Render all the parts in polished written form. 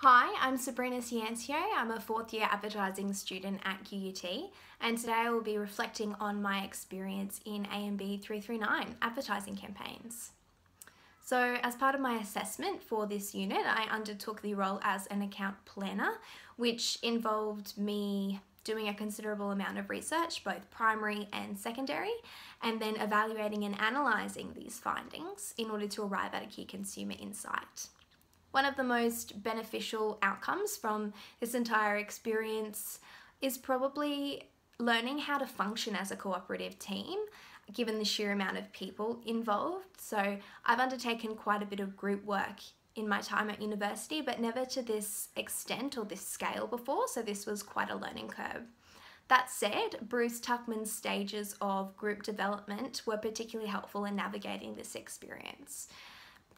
Hi, I'm Sabrina Ciancio. I'm a fourth year advertising student at QUT, and today I will be reflecting on my experience in AMB339 advertising campaigns. So as part of my assessment for this unit, I undertook the role as an account planner, which involved me doing a considerable amount of research, both primary and secondary, and then evaluating and analysing these findings in order to arrive at a key consumer insight. One of the most beneficial outcomes from this entire experience is probably learning how to function as a cooperative team, given the sheer amount of people involved. So I've undertaken quite a bit of group work in my time at university, but never to this extent or this scale before, so this was quite a learning curve. That said, Bruce Tuckman's stages of group development were particularly helpful in navigating this experience.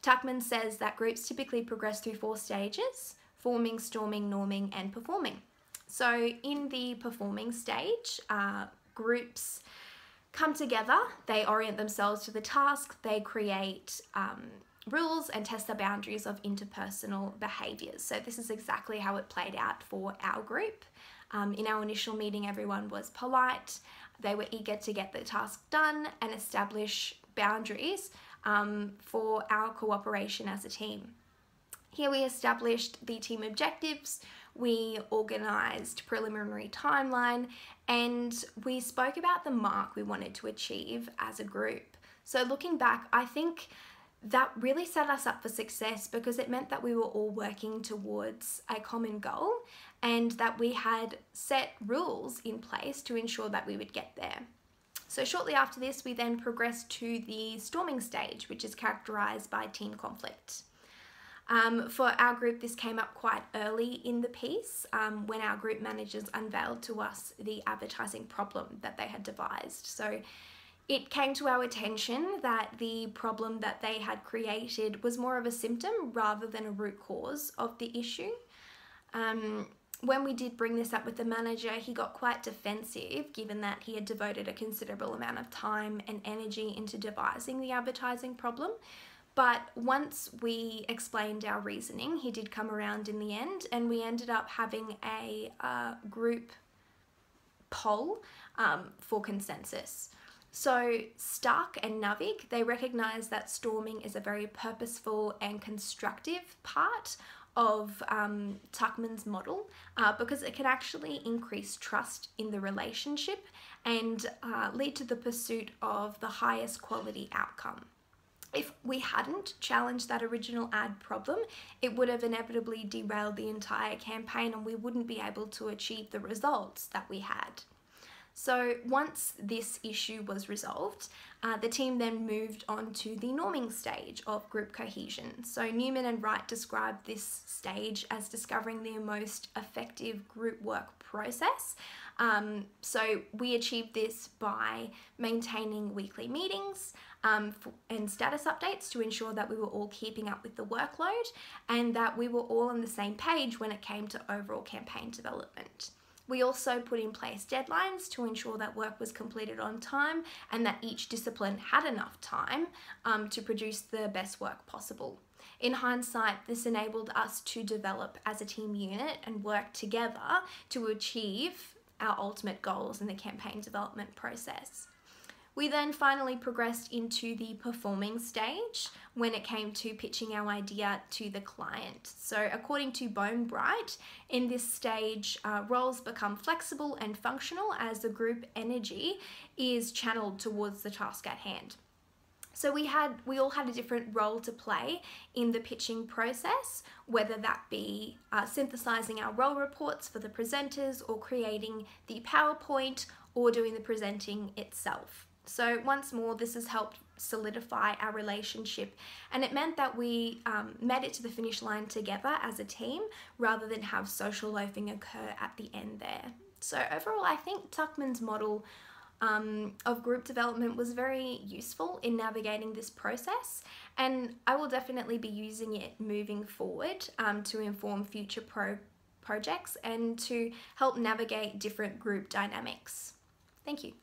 Tuckman says that groups typically progress through 4 stages: forming, storming, norming, and performing. So in the performing stage, groups come together, they orient themselves to the task, they create rules and test the boundaries of interpersonal behaviours. So this is exactly how it played out for our group. In our initial meeting, everyone was polite, they were eager to get the task done and establish boundaries for our cooperation as a team. Here we established the team objectives, we organised preliminary timeline, and we spoke about the mark we wanted to achieve as a group. So looking back, I think that really set us up for success because it meant that we were all working towards a common goal and that we had set rules in place to ensure that we would get there. So shortly after this, we then progressed to the storming stage, which is characterised by team conflict. For our group, this came up quite early in the piece when our group managers unveiled to us the advertising problem that they had devised. So it came to our attention that the problem that they had created was more of a symptom rather than a root cause of the issue. When we did bring this up with the manager, he got quite defensive given that he had devoted a considerable amount of time and energy into devising the advertising problem. But once we explained our reasoning, he did come around in the end, and we ended up having a group poll for consensus. So Stark and Navig, they recognise that storming is a very purposeful and constructive part of Tuckman's model because it can actually increase trust in the relationship and lead to the pursuit of the highest quality outcome. If we hadn't challenged that original ad problem, it would have inevitably derailed the entire campaign and we wouldn't be able to achieve the results that we had. So once this issue was resolved, the team then moved on to the norming stage of group cohesion. So Newman and Wright described this stage as discovering the most effective group work process. So we achieved this by maintaining weekly meetings and status updates to ensure that we were all keeping up with the workload and that we were all on the same page when it came to overall campaign development. We also put in place deadlines to ensure that work was completed on time and that each discipline had enough time to produce the best work possible. In hindsight, this enabled us to develop as a team unit and work together to achieve our ultimate goals in the campaign development process. We then finally progressed into the performing stage when it came to pitching our idea to the client. So according to Bonebright, in this stage, roles become flexible and functional as the group energy is channeled towards the task at hand. So we all had a different role to play in the pitching process, whether that be synthesizing our role reports for the presenters or creating the PowerPoint or doing the presenting itself. So once more, this has helped solidify our relationship, and it meant that we made it to the finish line together as a team rather than have social loafing occur at the end there. So overall, I think Tuckman's model of group development was very useful in navigating this process, and I will definitely be using it moving forward to inform future projects and to help navigate different group dynamics. Thank you.